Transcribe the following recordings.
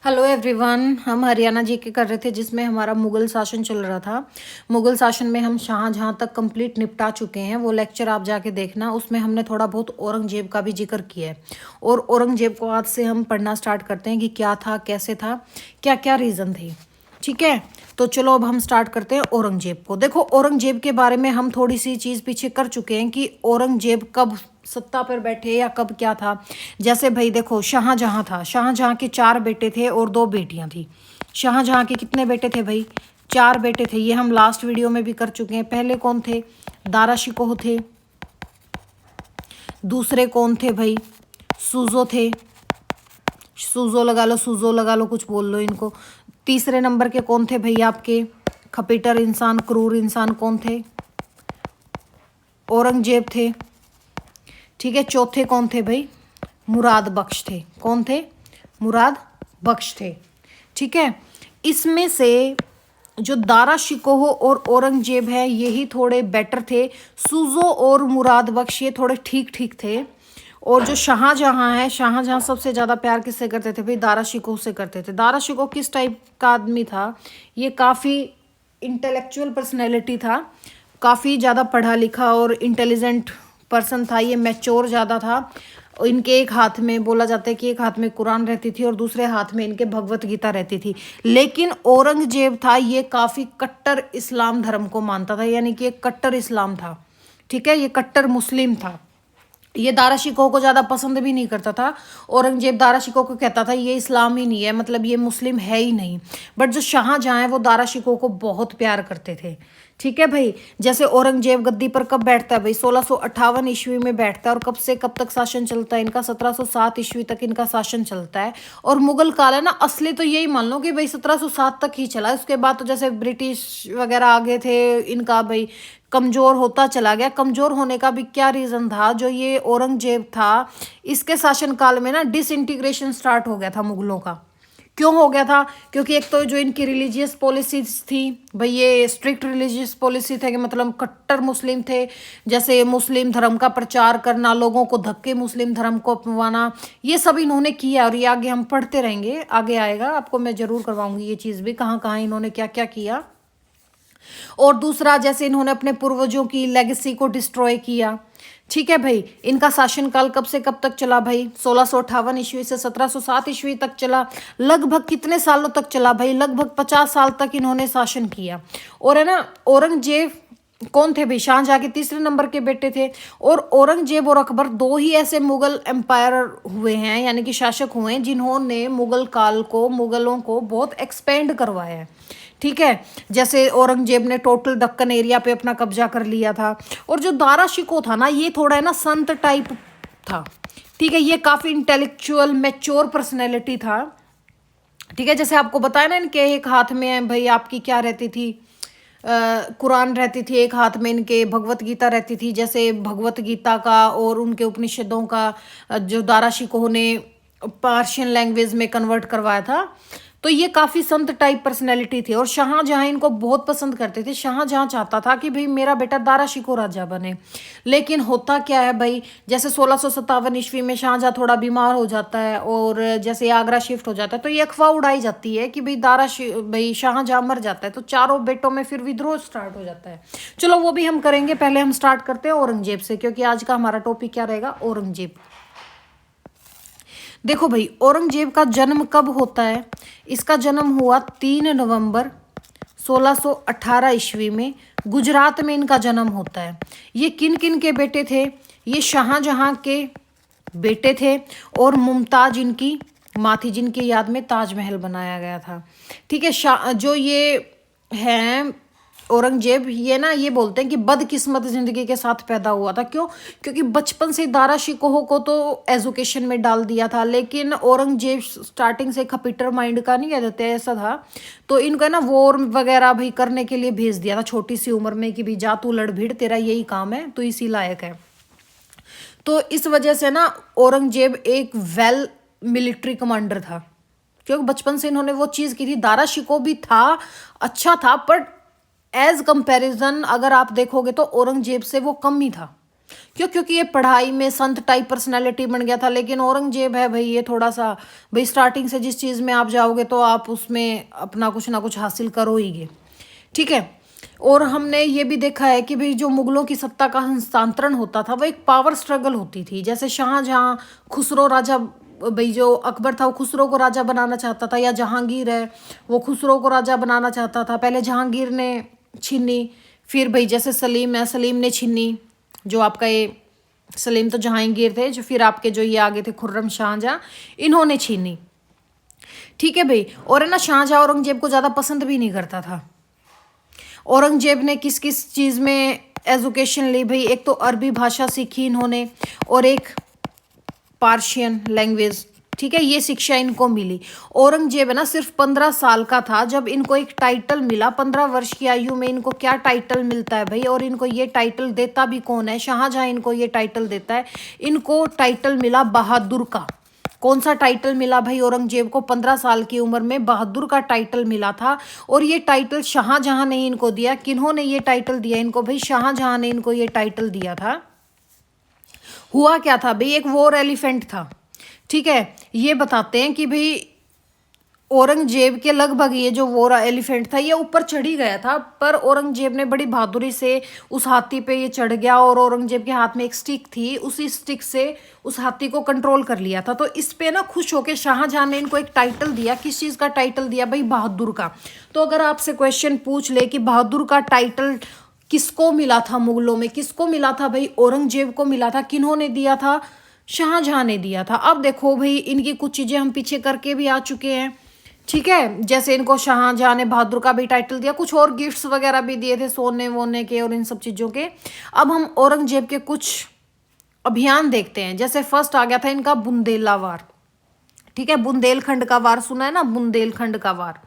Hello everyone. हम हरियाणा जी के कर रहे थे जिसमें हमारा मुगल शासन चल रहा था। मुगल शासन में हम शाहजहाँ तक कंप्लीट निपटा चुके हैं। वो लेक्चर आप जाके देखना, उसमें हमने थोड़ा बहुत औरंगजेब का भी जिक्र किया है। और औरंगजेब को आज से हम पढ़ना स्टार्ट करते हैं कि क्या था, कैसे था, क्या क्या रीज़न थे। ठीक है, तो चलो अब हम स्टार्ट करते हैं औरंगजेब को। देखो, औरंगजेब के बारे में हम थोड़ी सी चीज़ पीछे कर चुके हैं कि औरंगजेब कब सत्ता पर बैठे या कब क्या था। जैसे भाई देखो, शाहजहाँ था। शाहजहाँ के 4 बेटे थे और 2 बेटियां थी। शाहजहाँ के कितने बेटे थे भाई? 4 बेटे थे। ये हम लास्ट वीडियो में भी कर चुके हैं। पहले कौन थे? दारा शिकोह थे। दूसरे कौन थे भाई? सूजो थे। सूजो लगा लो, सूजो लगा लो, कुछ बोल लो इनको। तीसरे नंबर के कौन थे भैया आपके? खपीटर इंसान, क्रूर इंसान कौन थे? औरंगजेब थे। ठीक है, चौथे कौन थे भाई? मुराद बख्श थे। कौन थे? मुराद बख्श थे। ठीक है, इसमें से जो दारा शिकोह और औरंगजेब है यही थोड़े बेटर थे। सूजो और मुराद बख्श ये थोड़े ठीक ठीक थे। और जो शाहजहाँ है, शाहजहाँ सबसे ज़्यादा प्यार किससे करते थे भाई? दारा शिकोह से करते थे। दारा शिकोह किस टाइप का आदमी था? ये काफ़ी इंटेलेक्चुअल पर्सनैलिटी था, काफ़ी ज़्यादा पढ़ा लिखा और इंटेलिजेंट पर्सन था। ये मैच्योर ज़्यादा था। इनके एक हाथ में बोला जाता है कि एक हाथ में कुरान रहती थी और दूसरे हाथ में इनके भगवत गीता रहती थी। लेकिन औरंगजेब था, ये काफ़ी कट्टर इस्लाम धर्म को मानता था, यानी कि एक कट्टर इस्लाम था। ठीक है, ये कट्टर मुस्लिम था। ये दारा शिकोह को ज़्यादा पसंद भी नहीं करता था। औरंगजेब दारा शिकोह को कहता था ये इस्लाम ही नहीं है, मतलब ये मुस्लिम है ही नहीं। बट जो शाहजहाँ है वो दारा शिकोह को बहुत प्यार करते थे। ठीक है भाई, जैसे औरंगजेब गद्दी पर कब बैठता है भाई? 1658 ईस्वी में बैठता है। और कब से कब तक शासन चलता है इनका? 1707 ईस्वी तक इनका शासन चलता है। और मुगल काल है ना, असली तो यही मान लो कि भाई 1707 तक ही चला। उसके बाद तो जैसे ब्रिटिश वगैरह आगे थे, इनका भाई कमज़ोर होता चला गया। कमज़ोर होने का भी क्या रीज़न था? जो ये औरंगजेब था, इसके शासनकाल में ना डिसइंटीग्रेशन स्टार्ट हो गया था मुगलों का। क्यों हो गया था? क्योंकि एक तो जो इनकी रिलीजियस पॉलिसीज थी भाई, ये स्ट्रिक्ट रिलीजियस पॉलिसी थे कि मतलब कट्टर मुस्लिम थे। जैसे मुस्लिम धर्म का प्रचार करना, लोगों को धक्के मुस्लिम धर्म को अपनाना, ये सब इन्होंने किया। और ये आगे हम पढ़ते रहेंगे, आगे आएगा, आपको मैं ज़रूर करवाऊंगी ये चीज़ भी, कहाँ कहाँ इन्होंने क्या क्या किया। और दूसरा, जैसे इन्होंने अपने पूर्वजों की लेगेसी को डिस्ट्रॉय किया। ठीक है भाई, इनका शासनकाल कब से कब तक चला भाई? 1658 ईस्वी से 1707 ईस्वी तक चला। लगभग कितने सालों तक चला भाई? लगभग 50 साल तक इन्होंने शासन किया। और है ना, औरंगजेब कौन थे भाई? शाहजहाँ के तीसरे नंबर के बेटे थे। और औरंगजेब और अकबर दो ही ऐसे मुगल एम्पायर हुए हैं, यानी कि शासक हुए हैं, जिन्होंने मुगल काल को, मुगलों को बहुत एक्सपेंड करवाया है। ठीक है, जैसे औरंगजेब ने टोटल दक्कन एरिया पे अपना कब्जा कर लिया था। और जो दारा शिकोह था ना, ये थोड़ा है ना संत टाइप था। ठीक है, ये काफ़ी इंटेलेक्चुअल मैच्योर पर्सनैलिटी था। ठीक है, जैसे आपको बताया ना, इनके एक हाथ में भाई आपकी क्या रहती थी? कुरान रहती थी, एक हाथ में इनके भगवत गीता रहती थी। जैसे भगवत गीता का और उनके उपनिषदों का जो दारा शिकोह ने पर्शियन लैंग्वेज में कन्वर्ट करवाया था। तो ये काफ़ी संत टाइप पर्सनैलिटी थी। और शाहजहाँ इनको बहुत पसंद करते थे। शाहजहाँ चाहता था कि भाई मेरा बेटा दारा शिकोह राजा बने। लेकिन होता क्या है भाई, जैसे 1657 ईस्वी में शाहजहाँ थोड़ा बीमार हो जाता है और जैसे आगरा शिफ्ट हो जाता है, तो ये अफवाह उड़ाई जाती है कि भाई शाहजहाँ मर जाता है। तो चारों बेटों में फिर विद्रोह स्टार्ट हो जाता है। चलो वो भी हम करेंगे, पहले हम स्टार्ट करते हैं औरंगजेब से, क्योंकि आज का हमारा टॉपिक क्या रहेगा? औरंगजेब। देखो भाई, औरंगजेब का जन्म कब होता है? इसका जन्म हुआ 3 नवंबर 1618 ईस्वी में। गुजरात में इनका जन्म होता है। ये किन किन के बेटे थे? ये शाहजहाँ के बेटे थे और मुमताज इनकी माँ थी, जिनकी याद में ताजमहल बनाया गया था। ठीक है, जो ये हैं औरंगजेब, ये ना ये बोलते हैं कि बदकिस्मत जिंदगी के साथ पैदा हुआ था। क्यों? क्योंकि बचपन से दारा शिकोह को तो एजुकेशन में डाल दिया था, लेकिन औरंगजेब स्टार्टिंग से खपीटर माइंड का, नहीं कह देते ऐसा था। तो इनको ना वॉर वगैरह भी करने के लिए भेज दिया था छोटी सी उम्र में कि भी जा तू लड़ भिड़, तेरा यही काम है, तो इसी लायक है। तो इस वजह से ना औरंगजेब एक वेल मिलिट्री कमांडर था, क्योंकि बचपन से इन्होंने वो चीज़ की थी। दारा शिकोह भी था, अच्छा था, बट एज कंपैरिजन अगर आप देखोगे तो औरंगजेब से वो कम ही था। क्यों? क्योंकि ये पढ़ाई में संत टाइप पर्सनैलिटी बन गया था। लेकिन औरंगजेब है भाई, ये थोड़ा सा भाई स्टार्टिंग से जिस चीज़ में आप जाओगे तो आप उसमें अपना कुछ ना कुछ हासिल करोगे, ठीक है। और हमने ये भी देखा है कि भाई जो मुगलों की सत्ता का हस्तांतरण होता था वो एक पावर स्ट्रगल होती थी। जैसे शाहजहां, खुसरो राजा, भाई जो अकबर था वो खुसरो को राजा बनाना चाहता था, या जहांगीर है वो खुसरो को राजा बनाना चाहता था। पहले जहांगीर ने छीनी, फिर भाई जैसे सलीम है, सलीम ने छीनी, जो आपका ये सलीम तो जहांगीर थे, जो फिर आपके जो ये आगे थे खुर्रम, शाहजहां, इन्होंने छीनी, ठीक है भाई। और है ना, शाहजहां औरंगजेब को ज़्यादा पसंद भी नहीं करता था। औरंगजेब ने किस किस चीज़ में एजुकेशन ली भाई? एक तो अरबी भाषा सीखी इन्होंने, और एक पार्शियन लैंग्वेज, ठीक है, ये शिक्षा इनको मिली। औरंगजेब है ना सिर्फ 15 साल का था जब इनको एक टाइटल मिला। 15 वर्ष की आयु में इनको क्या टाइटल मिलता है भाई? और इनको ये टाइटल देता भी कौन है? शाहजहां इनको ये टाइटल देता है। इनको टाइटल मिला बहादुर का। कौन सा टाइटल मिला भाई औरंगजेब को? 15 साल की उम्र में बहादुर का टाइटल मिला था। और ये टाइटल शाहजहां ने इनको दिया। किन्होंने ये टाइटल दिया इनको भाई? शाहजहां ने इनको ये टाइटल दिया था। हुआ क्या था भाई? एक वॉर एलिफेंट था, ठीक है। ये बताते हैं कि भाई औरंगजेब के लगभग ये जो वॉर एलिफेंट था ये ऊपर चढ़ ही गया था, पर औरंगजेब ने बड़ी बहादुरी से उस हाथी पे ये चढ़ गया, और औरंगजेब के हाथ में एक स्टिक थी, उसी स्टिक से उस हाथी को कंट्रोल कर लिया था। तो इस पे ना खुश होकर शाहजहां ने इनको एक टाइटल दिया। किस चीज़ का टाइटल दिया भाई? बहादुर का। तो अगर आपसे क्वेश्चन पूछ ले कि बहादुर का टाइटल किसको मिला था मुगलों में, किसको मिला था भाई? औरंगजेब को मिला था। किन्होंने दिया था? शाहजहां ने दिया था। अब देखो भाई इनकी कुछ चीजें हम पीछे करके भी आ चुके हैं, ठीक है। जैसे इनको शाहजहां ने बहादुर का भी टाइटल दिया, कुछ और गिफ्ट्स वगैरह भी दिए थे सोने वोने के और इन सब चीजों के। अब हम औरंगजेब के कुछ अभियान देखते हैं। जैसे फर्स्ट आ गया था इनका बुंदेला वार, ठीक है। बुंदेलखंड का वार सुना है ना? बुंदेलखंड का वार,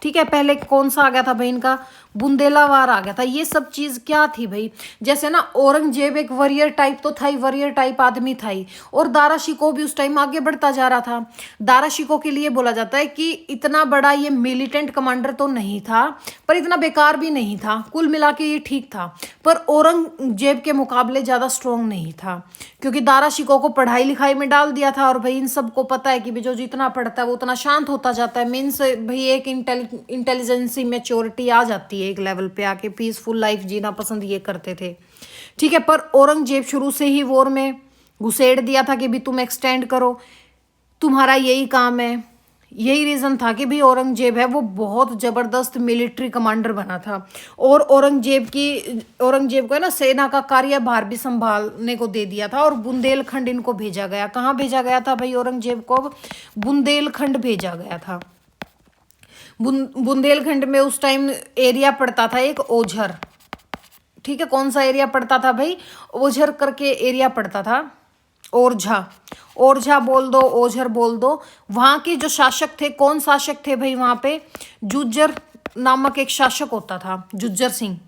ठीक है। पहले कौन सा आ गया था भाई? इनका बुंदेला वार आ गया था। ये सब चीज क्या थी भाई? जैसे ना औरंगजेब एक वॉरियर टाइप तो था ही, वॉरियर टाइप आदमी था ही, और दारा शिकोह भी उस टाइम आगे बढ़ता जा रहा था। दारा शिकोह के लिए बोला जाता है कि इतना बड़ा ये मिलिटेंट कमांडर तो नहीं था, पर इतना बेकार भी नहीं था। कुल मिला के ये ठीक था, पर औरंगजेब के मुकाबले ज्यादा स्ट्रोंग नहीं था, क्योंकि दारा शिकोह को पढ़ाई लिखाई में डाल दिया था। और भाई इन सबको पता है कि जो जितना पढ़ता है वो उतना शांत होता जाता है। मीन्स भाई एक इंटेलिजेंसी मैच्योरिटी आ जाती है एक लेवल पे आके, पीसफुल लाइफ जीना पसंद ये करते थे, ठीक है। पर औरंगजेब शुरू से ही वॉर में घुसेड़ दिया था कि भी तुम एक्सटेंड करो, तुम्हारा यही काम है। यही रीजन था कि भी औरंगजेब है वो बहुत जबरदस्त मिलिट्री कमांडर बना था। और औरंगजेब को है ना सेना का कार्यभार भी संभालने को दे दिया था। और बुंदेलखंड इनको भेजा गया। कहाँ भेजा गया था भाई औरंगजेब को? बुंदेलखंड भेजा गया था। बुंदेलखंड में उस टाइम एरिया पड़ता था एक ओझर, ठीक है। कौन सा एरिया पड़ता था भाई? ओझर करके एरिया पड़ता था। ओरछा, ओरछा बोल दो, ओझर बोल दो। वहां के जो शासक थे, कौन शासक थे भाई वहां पे? जुज्जर नामक एक शासक होता था, जुज्जर सिंह,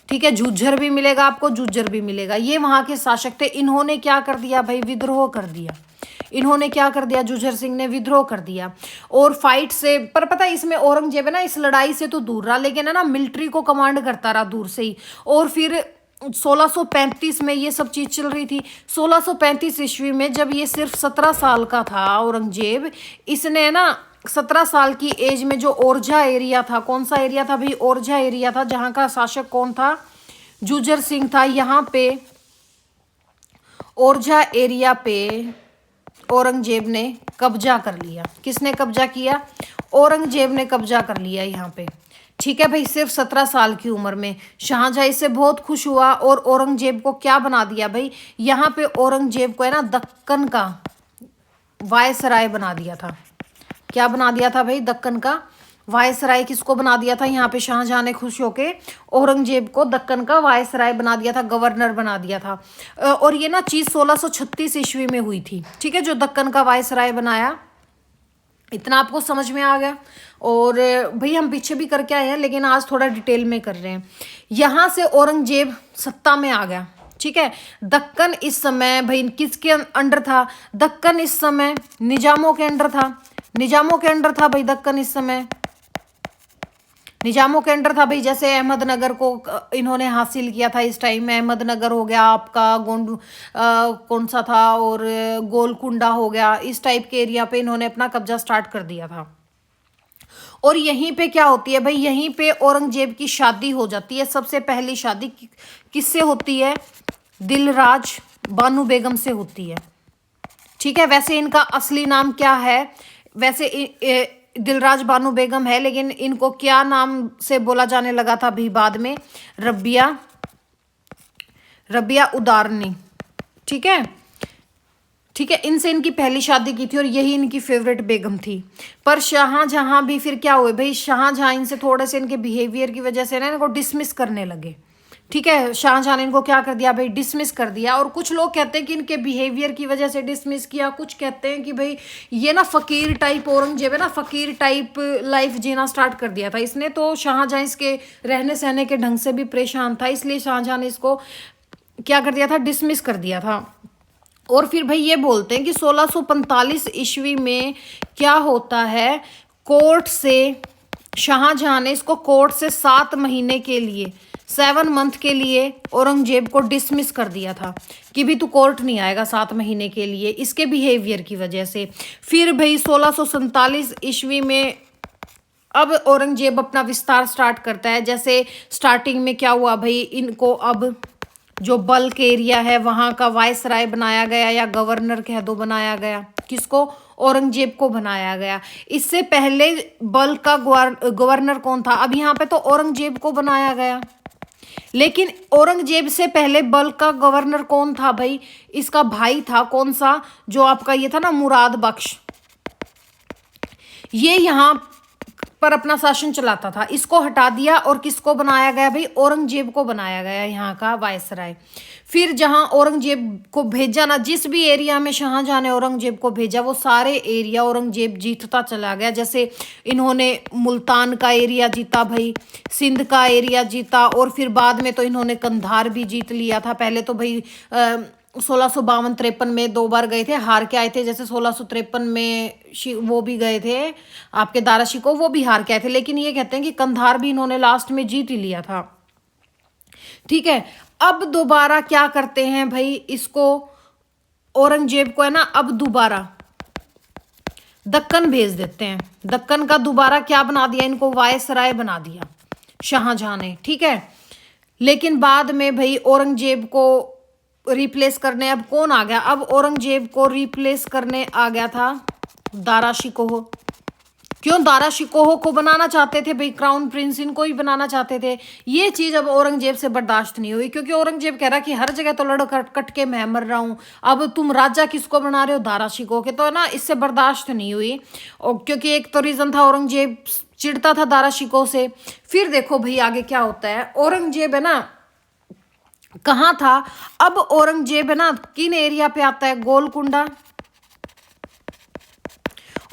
ठीक है। जुज्जर भी मिलेगा आपको, जुज्जर भी मिलेगा। ये वहां के शासक थे। इन्होंने क्या कर दिया भाई? विद्रोह कर दिया। इन्होंने क्या कर दिया? जुज्जर सिंह ने विद्रोह कर दिया। और फाइट से, पर पता है इसमें औरंगजेब है ना इस लड़ाई से तो दूर रहा, लेकिन है ना मिलिट्री को कमांड करता रहा दूर से ही। और फिर 1635 में ये सब चीज चल रही थी। 1635 ईस्वी में जब ये सिर्फ 17 साल का था औरंगजेब, इसने ना 17 साल की एज में जो ओरछा एरिया था, कौन सा एरिया था भाई? ओरछा एरिया था, जहां का शासक कौन था? जुज्जर सिंह था। यहाँ पे ओरछा एरिया पे औरंगजेब ने कब्जा कर लिया। किसने कब्जा किया? औरंगजेब ने कब्जा कर लिया यहाँ पे, ठीक है भाई। सिर्फ 17 साल की उम्र में शाहजहां इससे बहुत खुश हुआ और औरंगजेब को क्या बना दिया भाई? यहाँ पे औरंगजेब को है ना दक्कन का वायसराय बना दिया था। क्या बना दिया था भाई? दक्कन का वायसराय। किसको बना दिया था? यहाँ पे शाहजहां ने खुश होके औरंगजेब को दक्कन का वायसराय बना दिया था, गवर्नर बना दिया था। और ये ना चीज 1636 ईस्वी में हुई थी, ठीक है, जो दक्कन का वायसराय बनाया। इतना आपको समझ में आ गया? और भाई हम पीछे भी करके आए हैं, लेकिन आज थोड़ा डिटेल में कर रहे हैं। यहाँ से औरंगजेब सत्ता में आ गया, ठीक है। दक्कन इस समय भाई किसके अंडर था? दक्कन इस समय निजामों के अंडर था। निजामों के अंडर था भाई दक्कन इस समय। निजामों के अंडर था भाई, जैसे अहमदनगर को इन्होंने हासिल किया था इस टाइम में। अहमदनगर हो गया आपका, गोंडू कौन सा था, और गोलकुंडा हो गया, इस टाइप के एरिया पे इन्होंने अपना कब्जा स्टार्ट कर दिया था। और यहीं पे क्या होती है भाई, यहीं पे औरंगजेब की शादी हो जाती है। सबसे पहली शादी किससे होती है? दिलराज बानू बेगम से होती है। ठीक है, वैसे इनका असली नाम क्या है? वैसे दिलराज बानू बेगम है, लेकिन इनको क्या नाम से बोला जाने लगा था अभी बाद में? रबिया, रबिया उदारनी। ठीक है, ठीक है, इनसे इनकी पहली शादी की थी और यही इनकी फेवरेट बेगम थी। पर शाहजहां भी फिर क्या हुए भाई, शाहजहां इनसे थोड़े से इनके बिहेवियर की वजह से ना इनको डिसमिस करने लगे। ठीक है, शाहजहां ने इनको क्या कर दिया भाई, डिसमिस कर दिया। और कुछ लोग कहते हैं कि इनके बिहेवियर की वजह से डिसमिस किया, कुछ कहते हैं कि भाई ये ना फकीर टाइप औरंगजेब है ना, फकीर टाइप लाइफ जीना स्टार्ट कर दिया था इसने। तो शाहजहां इसके रहने सहने के ढंग से भी परेशान था, इसलिए शाहजहां ने इसको क्या कर दिया था, डिसमिस कर दिया था। और फिर भाई ये बोलते हैं कि 1645 ईस्वी में क्या होता है, कोर्ट से शाहजहां ने इसको कोर्ट से 7 महीने के लिए, 7 मंथ के लिए औरंगजेब को डिसमिस कर दिया था कि भी तू कोर्ट नहीं आएगा 7 महीने के लिए, इसके बिहेवियर की वजह से। फिर भाई 1647 ईस्वी में अब औरंगजेब अपना विस्तार स्टार्ट करता है। जैसे स्टार्टिंग में क्या हुआ भाई, इनको अब जो बल्क एरिया है वहां का वायसराय बनाया गया, या गवर्नर कह दो बनाया गया। किसको? औरंगजेब को बनाया गया। इससे पहले बल्क का गवर्नर कौन था? अब यहाँ पे तो औरंगजेब को बनाया गया, लेकिन औरंगजेब से पहले बल्क का गवर्नर कौन था भाई? इसका भाई था, कौन सा? जो आपका ये था ना, मुराद बख्श। ये यहाँ पर अपना शासन चलाता था। इसको हटा दिया और किसको बनाया गया भाई? औरंगजेब को बनाया गया यहाँ का वायसराय। फिर जहां औरंगजेब को भेजा ना, जिस भी एरिया में शाहजहां ने औरंगजेब को भेजा वो सारे एरिया औरंगजेब जीतता चला गया। जैसे इन्होंने मुल्तान का एरिया जीता भाई, सिंध का एरिया जीता, और फिर बाद में तो इन्होंने कंधार भी जीत लिया था। पहले तो भाई 1652-53 में 2 बार गए थे, हार के आए थे। जैसे 1653 में वो भी गए थे आपके दारा शिकोह, वो भी हार के आए थे। लेकिन ये कहते हैं कि कंधार भी इन्होंने लास्ट में जीत ही लिया था। ठीक है, अब दोबारा क्या करते हैं भाई, इसको औरंगजेब को है ना, अब दोबारा दक्कन भेज देते हैं। दक्कन का दोबारा क्या बना दिया, इनको वायसराय बना दिया शाहजहां ने। ठीक है, लेकिन बाद में भाई औरंगजेब को रिप्लेस करने अब कौन आ गया? अब औरंगजेब को रिप्लेस करने आ गया था दारा शिकोह। क्यों दारा शिकोह को बनाना चाहते थे भाई, क्राउन प्रिंस इनको ही बनाना चाहते थे। ये चीज अब औरंगजेब से बर्दाश्त नहीं हुई, क्योंकि औरंगजेब कह रहा कि हर जगह तो लड़ कट कट के मैं मर रहा हूं, अब तुम राजा किसको बना रहे हो? दारा शिकोह के। तो ना इससे बर्दाश्त नहीं हुई, और क्योंकि एक तो रीजन था औरंगजेब चिढ़ता था दारा शिकोह से। फिर देखो भाई आगे क्या होता है, औरंगजेब है ना कहाँ था? अब औरंगजेब है ना किन एरिया पे आता है? गोलकुंडा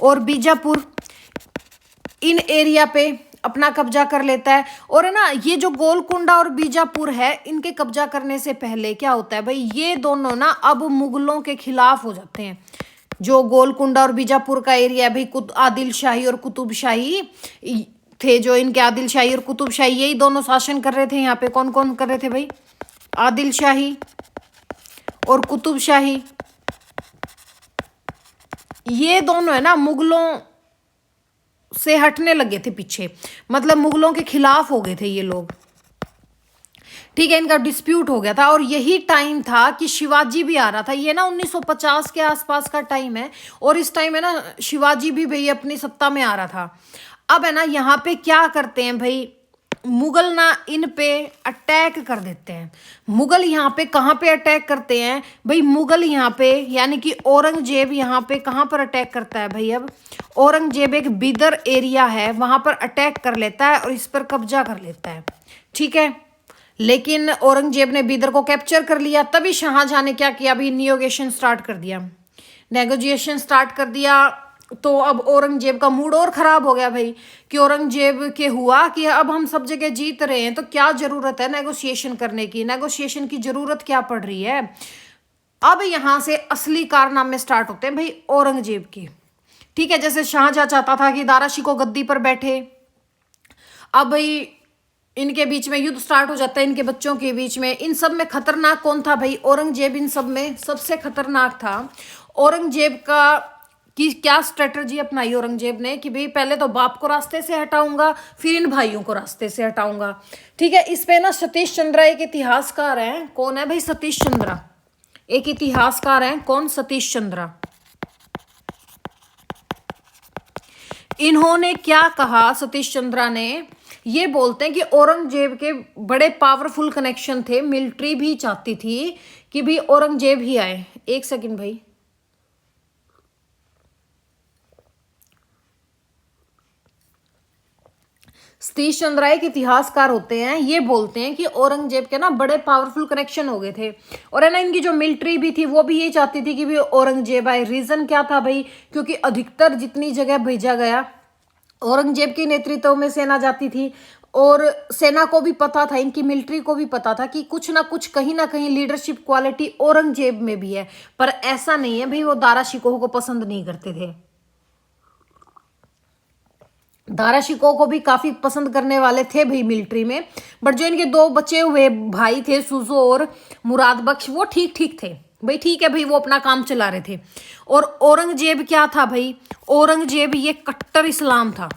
और बीजापुर, इन एरिया पे अपना कब्जा कर लेता है। और है ना ये जो गोलकुंडा और बीजापुर है, इनके कब्जा करने से पहले क्या होता है भाई, ये दोनों ना अब मुगलों के खिलाफ हो जाते हैं। जो गोलकुंडा और बीजापुर का एरिया है भाई, आदिल शाही और कुतुब शाही थे, जो इनके आदिल शाही और कुतुब शाही यही दोनों शासन कर रहे थे यहाँ पे। कौन कौन कर रहे थे भाई? आदिल शाही और कुतुब शाही, ये दोनों है ना मुगलों से हटने लगे थे पीछे, मतलब मुगलों के खिलाफ हो गए थे ये लोग। ठीक है, इनका डिस्प्यूट हो गया था। और यही टाइम था कि शिवाजी भी आ रहा था। ये ना 1950 के आसपास का टाइम है, और इस टाइम है ना शिवाजी भी भाई अपनी सत्ता में आ रहा था। अब है ना यहाँ पे क्या करते हैं भाई, मुगल ना इन पे अटैक कर देते हैं। मुगल यहाँ पे कहाँ पे अटैक करते हैं भाई? मुगल यहाँ पे यानी कि औरंगजेब यहाँ पे कहाँ पर अटैक करता है भाई? अब औरंगजेब एक बिदर एरिया है वहां पर अटैक कर लेता है और इस पर कब्जा कर लेता है। ठीक है, लेकिन औरंगजेब ने बिदर को कैप्चर कर लिया। तभी शाहजहां ने क्या किया भाई, नियोगेशन स्टार्ट कर दिया, नेगोशिएशन स्टार्ट कर दिया। तो अब औरंगजेब का मूड और खराब हो गया भाई, कि औरंगजेब के हुआ कि अब हम सब जगह जीत रहे हैं तो क्या जरूरत है नेगोशिएशन करने की, नेगोशिएशन की जरूरत क्या पड़ रही है। अब यहां से असली कारनामे स्टार्ट होते हैं भाई औरंगजेब के। ठीक है, जैसे शाहजहां चाहता था कि दारा शिकोह गद्दी पर बैठे, अब भाई इनके बीच में युद्ध स्टार्ट हो जाता है, इनके बच्चों के बीच में। इन सब में खतरनाक कौन था भाई? औरंगजेब इन सब में सबसे खतरनाक था। औरंगजेब का कि क्या स्ट्रेटजी अपनाई औरंगजेब ने कि भाई पहले तो बाप को रास्ते से हटाऊंगा, फिर इन भाइयों को रास्ते से हटाऊंगा। ठीक है, इस पे ना सतीश चंद्रा एक इतिहासकार हैं। कौन है भाई? सतीश चंद्रा एक इतिहासकार हैं। कौन? सतीश चंद्रा। इन्होंने क्या कहा? सतीश चंद्रा ने ये बोलते हैं कि औरंगजेब के बड़े पावरफुल कनेक्शन थे, मिलिट्री भी चाहती थी कि भी औरंगजेब ही आए। एक सेकंड भाई, सतीश चंद्रा एक इतिहासकार होते हैं, ये बोलते हैं कि औरंगजेब के ना बड़े पावरफुल कनेक्शन हो गए थे, और है ना इनकी जो मिलिट्री भी थी वो भी ये चाहती थी कि भी औरंगजेब आए। रीजन क्या था भाई? क्योंकि अधिकतर जितनी जगह भेजा गया औरंगजेब के नेतृत्व में सेना जाती थी, और सेना को भी पता था, इनकी मिलिट्री को भी पता था कि कुछ ना कुछ कहीं ना कहीं लीडरशिप क्वालिटी औरंगजेब में भी है। पर ऐसा नहीं है भाई, वो दारा शिकोह को पसंद नहीं करते थे। दारा शिकोह को भी काफी पसंद करने वाले थे भाई मिलिट्री में, बट जो इनके दो बचे हुए भाई थे, सुजो और मुराद बख्श, वो ठीक ठीक थे भाई। ठीक है भाई, वो अपना काम चला रहे थे। और औरंगजेब क्या था भाई? औरंगजेब ये कट्टर इस्लाम था।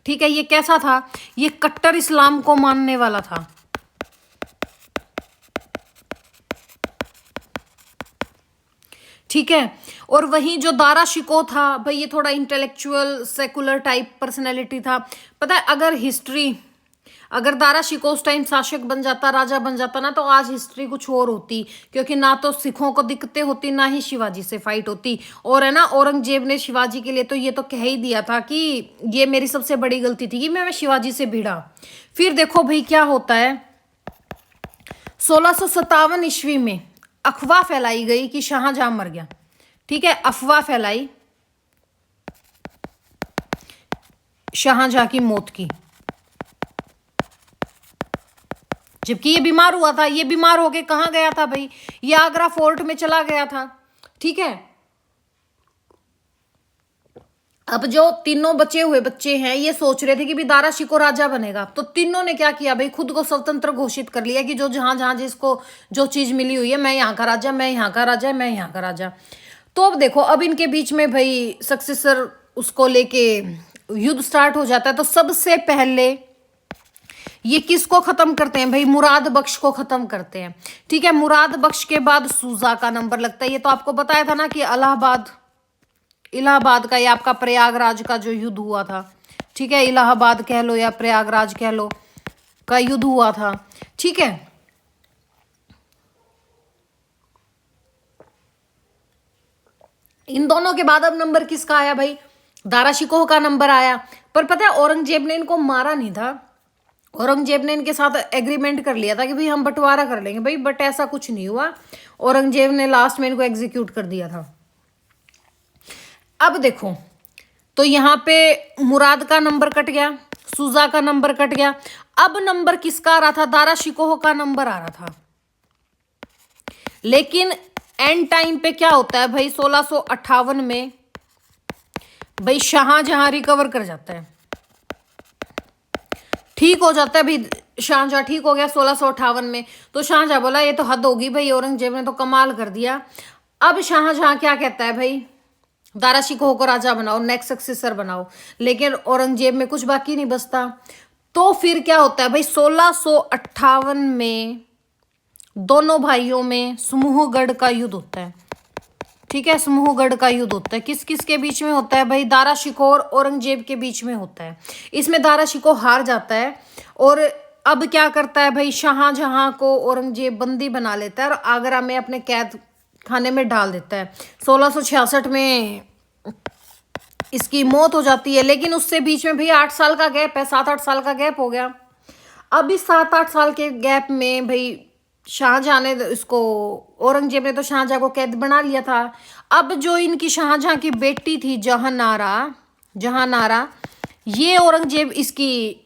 ठीक है, ये कैसा था? ये कट्टर इस्लाम को मानने वाला था। ठीक है, और वहीं जो दारा शिकोह था भाई, ये थोड़ा इंटेलेक्चुअल सेकुलर टाइप पर्सनैलिटी था। पता है, अगर दारा शिकोह उस टाइम शासक बन जाता, राजा बन जाता ना, तो आज हिस्ट्री कुछ और होती, क्योंकि ना तो सिखों को दिक्कतें होती, ना ही शिवाजी से फाइट होती। और है ना, औरंगजेब ने शिवाजी के लिए तो ये तो कह ही दिया था कि ये मेरी सबसे बड़ी गलती थी कि मैं शिवाजी से भिड़ा। फिर देखो भाई क्या होता है, 1657 ईस्वी में अफवाह फैलाई गई कि शाहजहां मर गया। ठीक है, अफवाह फैलाई शाहजहां की मौत की, जबकि ये बीमार हुआ था। ये बीमार होके कहाँ गया था भाई? ये आगरा फोर्ट में चला गया था। ठीक है, अब जो तीनों बचे हुए बच्चे हैं ये सोच रहे थे कि भी दारा शिकोह राजा बनेगा, तो तीनों ने क्या किया भाई? खुद को स्वतंत्र घोषित कर लिया कि जो जहां जहां जिसको जो चीज मिली हुई है, मैं यहाँ का राजा, मैं यहाँ का राजा, मैं यहाँ का राजा। तो अब देखो, अब इनके बीच में भाई सक्सेसर उसको लेके युद्ध स्टार्ट हो जाता है। तो सबसे पहले ये किसको खत्म करते हैं भाई? मुराद बख्श को खत्म करते हैं। ठीक है, मुराद बख्श के बाद सूजा का नंबर लगता है। ये तो आपको बताया था ना कि इलाहाबाद का, या आपका प्रयागराज का जो युद्ध हुआ था। ठीक है, इलाहाबाद कह लो या प्रयागराज कह लो, का युद्ध हुआ था। ठीक है, इन दोनों के बाद अब नंबर किसका आया भाई? दारा शिकोह का नंबर आया। पर पता है, औरंगजेब ने इनको मारा नहीं था। औरंगजेब ने इनके साथ एग्रीमेंट कर लिया था कि भाई हम बंटवारा कर लेंगे भाई, बट ऐसा कुछ नहीं हुआ। औरंगजेब ने लास्ट में इनको एग्जीक्यूट कर दिया था। अब देखो, तो यहां पे मुराद का नंबर कट गया, सूजा का नंबर कट गया। अब नंबर किसका आ रहा था? दारा शिकोह का नंबर आ रहा था। लेकिन एंड टाइम पे क्या होता है भाई? 1658 में भाई शाहजहां रिकवर कर जाता है, ठीक हो जाता है भाई। शाहजहां ठीक हो गया 1658 में। तो शाहजहां बोला ये तो हद होगी भाई, औरंगजेब ने तो कमाल कर दिया। अब शाहजहां क्या कहता है भाई? दारा शिकोह को राजा बनाओ, नेक्स्ट सक्सेसर बनाओ। लेकिन औरंगजेब में कुछ बाकी नहीं बचता। तो फिर क्या होता है भाई? 1658 में दोनों भाइयों में समूहगढ़ का युद्ध होता है। ठीक है, समूहगढ़ का युद्ध होता है। किस किस के बीच में होता है भाई? दारा शिकोह और औरंगजेब के बीच में होता है। इसमें दारा शिकोह हार जाता है, और अब क्या करता है भाई? शाहजहां को औरंगजेब बंदी बना लेता है और आगरा में अपने कैद खाने में डाल देता है। 1666 में इसकी मौत हो जाती है। लेकिन उससे बीच में भाई 8 साल का गैप है, 7-8 साल का गैप हो गया। अब इस 7-8 साल के गैप में भाई शाहजहां ने इसको, औरंगजेब ने तो शाहजहां को कैद बना लिया था। अब जो इनकी शाहजहां की बेटी थी जहांनारा, ये औरंगजेब इसकी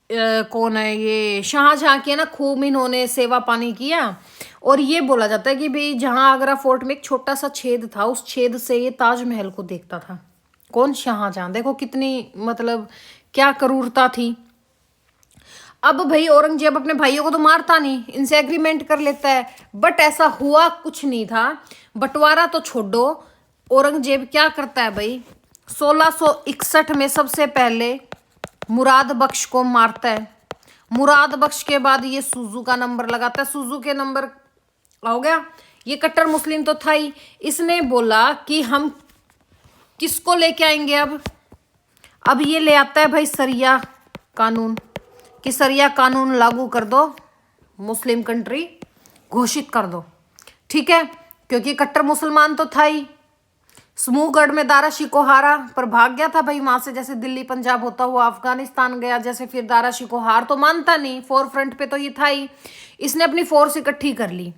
कौन है? ये शाहजहां की है ना, खूब इन्होंने सेवा पानी किया। और ये बोला जाता है कि भाई जहां आगरा फोर्ट में एक छोटा सा छेद था, उस छेद से ये ताजमहल को देखता था। कौन? शाहजहां। देखो कितनी मतलब क्या क्रूरता थी। अब भाई औरंगजेब अपने भाइयों को तो मारता नहीं, इनसे एग्रीमेंट कर लेता है, बट ऐसा हुआ कुछ नहीं था। बंटवारा तो छोड़ो, औरंगजेब क्या करता है भाई, 1661 में सबसे पहले मुराद बख्श को मारता है। मुराद बख्श के बाद ये सुजू का नंबर लगाता है, सुजू के नंबर हो गया। ये कट्टर मुस्लिम तो था ही, इसने बोला कि हम किसको लेके आएंगे अब ये ले आता है भाई सरिया कानून, कि सरिया कानून लागू कर दो, मुस्लिम कंट्री घोषित कर दो, ठीक है, क्योंकि कट्टर मुसलमान तो था ही। समूहगढ़ में दारा शिकोह हारा पर भाग गया था भाई, वहां से जैसे दिल्ली पंजाब होता हुआ अफगानिस्तान गया जैसे, फिर दारा शिकोह हार तो मानता नहीं, फोर फ्रंट पे तो ये था ही। इसने अपनी फोर्स इकट्ठी कर ली,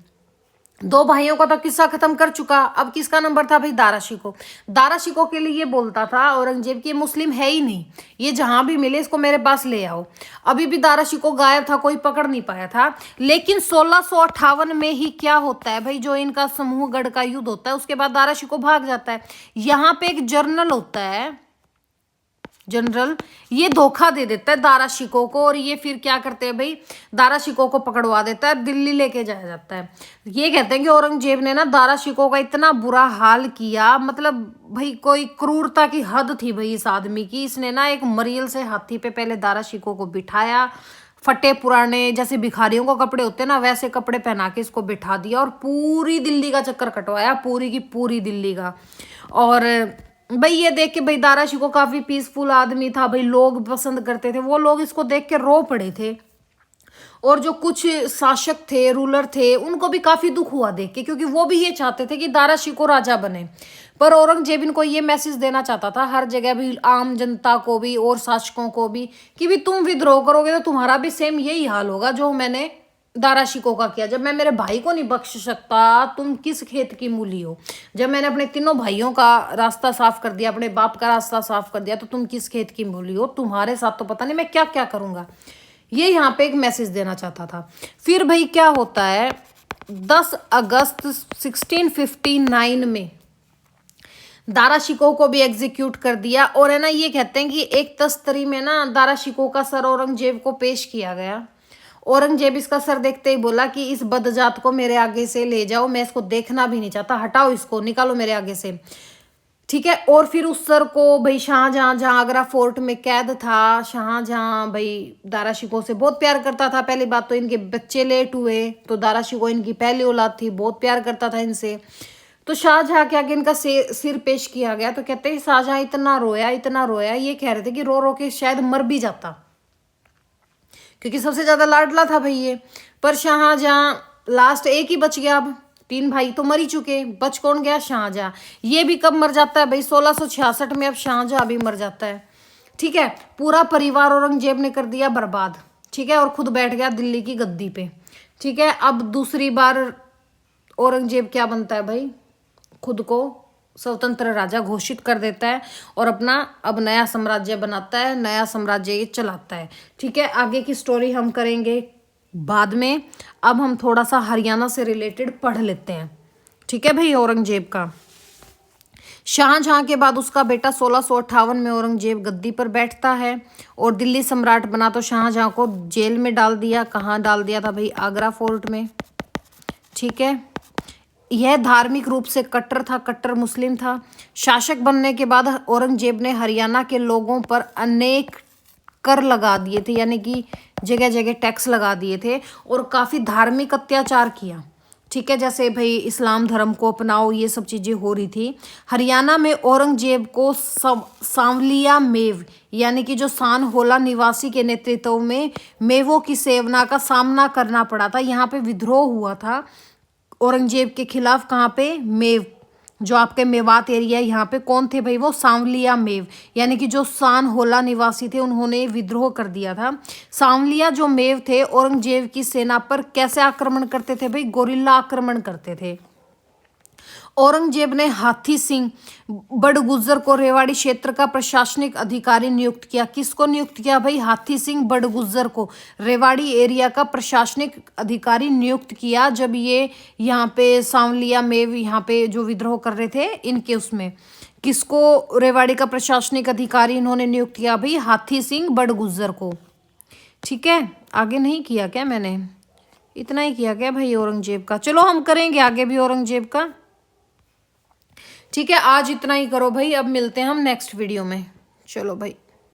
दो भाइयों का तो किस्सा खत्म कर चुका। अब किसका नंबर था भाई, दारा शिकोह। दारा शिकोह के लिए ये बोलता था औरंगजेब की, ये मुस्लिम है ही नहीं, ये जहां भी मिले इसको मेरे पास ले आओ। अभी भी दारा शिकोह गायब था, कोई पकड़ नहीं पाया था। लेकिन 1658 में ही क्या होता है भाई, जो इनका समूहगढ़ का युद्ध होता है उसके बाद दारा शिकोह भाग जाता है। यहाँ पे एक जनरल होता है, जनरल, ये धोखा दे देता है दारा शिकोह को, और ये फिर क्या करते हैं भाई, दारा शिकोह को पकड़वा देता है, दिल्ली लेके जाया जाता है। ये कहते हैं कि औरंगजेब ने ना दारा शिकोह का इतना बुरा हाल किया, मतलब भाई कोई क्रूरता की हद थी भाई इस आदमी की। इसने ना एक मरील से हाथी पे पहले दारा शिकोह को बिठाया, फटे पुराने जैसे भिखारियों को कपड़े होते हैं ना, वैसे कपड़े पहना के इसको बिठा दिया, और पूरी दिल्ली का चक्कर कटवाया, पूरी की पूरी दिल्ली का। और भाई ये देख के भाई दारा शिकोह काफी पीसफुल आदमी था भाई, लोग पसंद करते थे, वो लोग इसको देख के रो पड़े थे। और जो कुछ शासक थे, रूलर थे, उनको भी काफी दुख हुआ देख के, क्योंकि वो भी ये चाहते थे कि दारा शिकोह राजा बने। पर औरंगजेब इनको ये मैसेज देना चाहता था हर जगह भी, आम जनता को भी और शासकों को भी, कि भी तुम विद्रोह करोगे तो तुम्हारा भी सेम यही हाल होगा जो मैंने दारा शिकोह का किया। जब मैं मेरे भाई को नहीं बख्श सकता, तुम किस खेत की मूली हो। जब मैंने अपने तीनों भाइयों का रास्ता साफ कर दिया, अपने बाप का रास्ता साफ कर दिया, तो तुम किस खेत की मूली हो, तुम्हारे साथ तो पता नहीं मैं क्या क्या करूंगा। ये यहाँ पे एक मैसेज देना चाहता था। फिर भाई क्या होता है, 10 अगस्त 1659 में दारा शिकोह को भी एग्जीक्यूट कर दिया। और है ना, ये कहते हैं कि एक तस्तरी में ना दारा शिकोह का सर औरंगजेब को पेश किया गया। औरंगजेब इसका सर देखते ही बोला कि इस बदजात को मेरे आगे से ले जाओ, मैं इसको देखना भी नहीं चाहता, हटाओ इसको, निकालो मेरे आगे से, ठीक है। और फिर उस सर को भाई शाहजहां, जहां आगरा फोर्ट में कैद था, शाहजहां भाई दारा शिकोह से बहुत प्यार करता था। पहली बात तो इनके बच्चे लेट हुए, तो दारा शिकोह इनकी पहली औलाद थी, बहुत प्यार करता था इनसे। तो शाहजहां के आगे इनका सिर पेश किया गया, तो कहते हैं शाहजहां इतना रोया, इतना रोया, ये कह रहे थे कि रो रो के शायद मर भी जाता, क्योंकि सबसे ज्यादा लाडला था भाई ये। पर शाहजहां लास्ट एक ही बच गया, अब 3 भाई तो मर ही चुके, बच कौन गया, शाहजहां। ये भी कब मर जाता है भाई, 1666 में अब शाहजहां भी मर जाता है, ठीक है। पूरा परिवार औरंगजेब ने कर दिया बर्बाद, ठीक है, और खुद बैठ गया दिल्ली की गद्दी पे, ठीक है। अब दूसरी बार औरंगजेब क्या बनता है भाई, खुद को स्वतंत्र राजा घोषित कर देता है, और अपना अब नया साम्राज्य बनाता है, नया साम्राज्य ये चलाता है, ठीक है। आगे की स्टोरी हम करेंगे बाद में। अब हम थोड़ा सा हरियाणा से रिलेटेड पढ़ लेते हैं, ठीक है भाई। औरंगजेब का शाहजहां के बाद उसका बेटा 1658 में औरंगजेब गद्दी पर बैठता है और दिल्ली सम्राट बना। तो शाहजहां को जेल में डाल दिया, कहाँ डाल दिया था भाई, आगरा फोर्ट में, ठीक है। यह धार्मिक रूप से कट्टर था, कट्टर मुस्लिम था। शासक बनने के बाद औरंगजेब ने हरियाणा के लोगों पर अनेक कर लगा दिए थे, यानी कि जगह जगह टैक्स लगा दिए थे, और काफ़ी धार्मिक अत्याचार किया, ठीक है। जैसे भाई इस्लाम धर्म को अपनाओ, ये सब चीज़ें हो रही थी। हरियाणा में औरंगजेब को सांवलिया मेव, यानी कि जो सान होला निवासी के नेतृत्व में मेवों की सेवना का सामना करना पड़ा था। यहाँ पे विद्रोह हुआ था औरंगजेब के खिलाफ, कहाँ पे, मेव, जो आपके मेवात एरिया है, यहाँ पे कौन थे भाई, वो सांवलिया मेव, यानी कि जो सान होला निवासी थे, उन्होंने विद्रोह कर दिया था। सांवलिया जो मेव थे औरंगजेब की सेना पर कैसे आक्रमण करते थे भाई, गोरिल्ला आक्रमण करते थे। औरंगजेब ने हाथी सिंह बड़गुजर को रेवाड़ी क्षेत्र का प्रशासनिक अधिकारी नियुक्त किया। किसको नियुक्त किया भाई, हाथी सिंह बड़गुजर को रेवाड़ी एरिया का प्रशासनिक अधिकारी नियुक्त किया, जब ये यहाँ पे सांवलिया मेव यहाँ पे जो विद्रोह कर रहे थे इनके उसमें। किसको रेवाड़ी का प्रशासनिक अधिकारी इन्होंने नियुक्त किया भाई, हाथी सिंह बड़गुजर को, ठीक है। आगे नहीं किया क्या मैंने? इतना ही किया क्या भाई औरंगजेब का? चलो हम करेंगे आगे भी औरंगजेब का। ठीक है, आज इतना ही करो भाई, अब मिलते हैं हम नेक्स्ट वीडियो में। चलो भाई।